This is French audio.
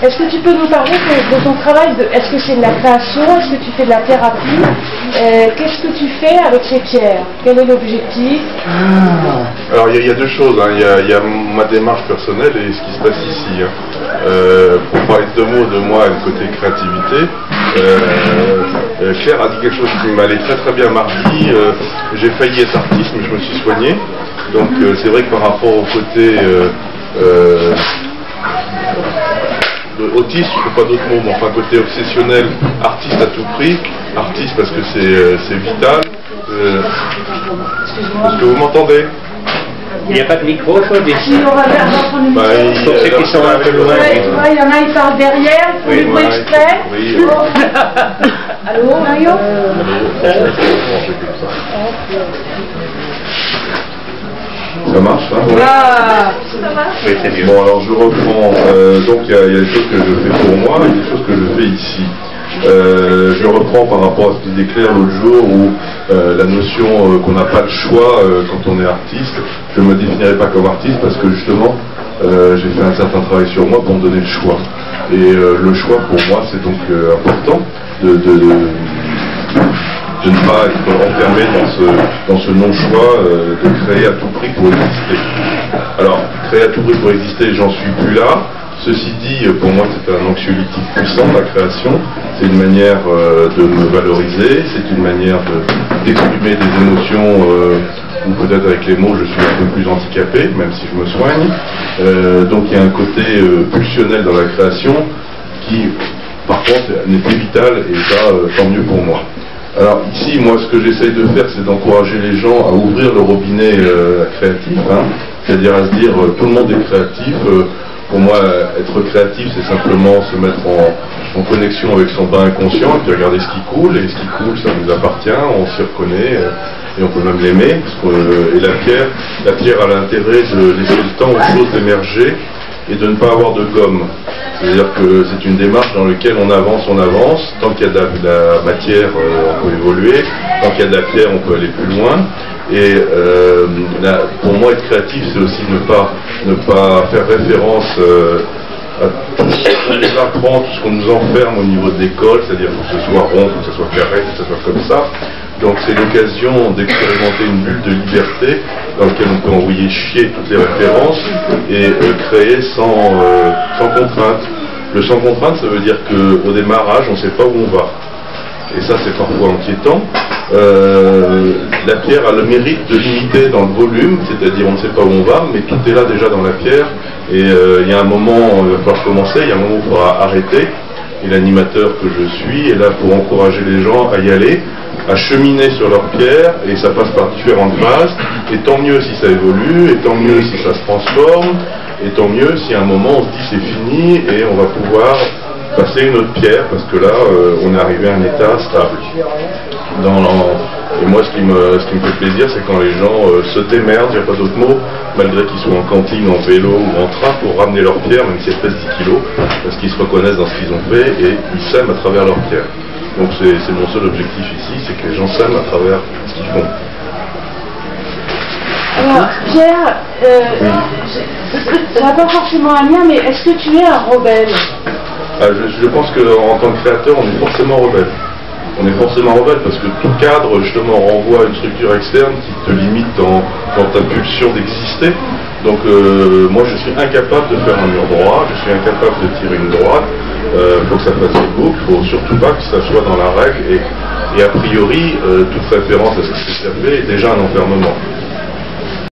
Est-ce que tu peux nous parler de ton travail? Est-ce que c'est de la création? Est-ce que tu fais de la thérapie? Qu'est-ce que tu fais avec ces pierres? Quel est l'objectif? Alors il y a deux choses, hein. Il y a ma démarche personnelle et ce qui se passe ici. Hein. Pour parler deux mots de moi et le côté créativité, Claire a dit quelque chose qui m'allait très très bien mardi. J'ai failli être artiste mais je me suis soigné. Donc c'est vrai que par rapport au côté autiste, je ne trouve pas d'autres mots, mais enfin côté obsessionnel, artiste à tout prix, artiste parce que c'est vital. Est-ce que vous m'entendez? Il n'y a pas de micro, je vois Si on va faire pour ceux qui sont un peu loin. Il y en a, ils parlent derrière, il faut du bruit exprès. Oui, Allô, Mario? Ça marche, hein? Oui, c'est mieux. Bon, alors je reprends. Donc il y a des choses que je fais pour moi et des choses que je fais ici. Je reprends par rapport à ce qui disait Claire l'autre jour où la notion qu'on n'a pas le choix quand on est artiste. Je ne me définirais pas comme artiste parce que justement j'ai fait un certain travail sur moi pour me donner le choix. Et le choix pour moi c'est donc important de ne pas être enfermé dans ce non-choix, de créer à tout prix pour exister. Alors, créer à tout prix pour exister, j'en suis plus là. Ceci dit, pour moi, c'est un anxiolytique puissant, la création. C'est une manière de me valoriser, c'est une manière d'exprimer des émotions où peut-être avec les mots, je suis un peu plus handicapé, même si je me soigne. Donc, il y a un côté pulsionnel dans la création qui, par contre, n'est vital et ça, tant mieux pour moi. Alors ici, moi, ce que j'essaye de faire, c'est d'encourager les gens à ouvrir le robinet créatif, hein, c'est-à-dire à se dire tout le monde est créatif. Pour moi, être créatif, c'est simplement se mettre en connexion avec son bas inconscient et puis regarder ce qui coule. Et ce qui coule, ça nous appartient, on s'y reconnaît et on peut même l'aimer. Et la pierre a l'intérêt de laisser le temps aux choses d'émerger et de ne pas avoir de gomme. C'est-à-dire que c'est une démarche dans laquelle on avance. Tant qu'il y a de la matière, on peut évoluer. Tant qu'il y a de la pierre, on peut aller plus loin. Et pour moi, être créatif, c'est aussi ne pas faire référence à tout ce qu'on nous apprend, tout ce qu'on nous enferme au niveau de l'école, c'est-à-dire que ce soit rond, que ce soit carré, que ce soit comme ça. Donc c'est l'occasion d'expérimenter une bulle de liberté dans laquelle on peut envoyer chier toutes les références et créer sans contrainte. Le sans contrainte, ça veut dire qu'au démarrage, on ne sait pas où on va. Et ça, c'est parfois inquiétant. La pierre a le mérite de limiter dans le volume, c'est-à-dire on ne sait pas où on va, mais tout est là déjà dans la pierre. Et il y a un moment, il va falloir commencer, il y a un moment où il faudra arrêter. Et l'animateur que je suis est là pour encourager les gens à y aller, à cheminer sur leur pierre, et ça passe par différentes phases, et tant mieux si ça évolue, et tant mieux si ça se transforme, et tant mieux si à un moment on se dit c'est fini, et on va pouvoir passer une autre pierre, parce que là, on est arrivé à un état stable. Et moi, ce qui me fait plaisir, c'est quand les gens se démerdent, il n'y a pas d'autre mot, malgré qu'ils soient en cantine, en vélo ou en train, pour ramener leur pierre, même si elle pèse 10 kilos, parce qu'ils se reconnaissent dans ce qu'ils ont fait, et ils s'aiment à travers leur pierre. Donc c'est mon seul objectif ici, c'est que les gens s'aiment à travers ce qu'ils font. Alors, Pierre, ça n'a pas forcément un lien, mais est-ce que tu es un rebelle? Je pense qu'en tant que créateur, on est forcément rebelle. On est forcément rebelle parce que tout cadre, justement, renvoie à une structure externe qui te limite dans ta pulsion d'exister. Donc, moi, je suis incapable de faire un mur droit, je suis incapable de tirer une droite. Faut que ça fasse une boucle, faut surtout pas que ça soit dans la règle. Et a priori, toute référence à ce que ça fait est déjà un enfermement.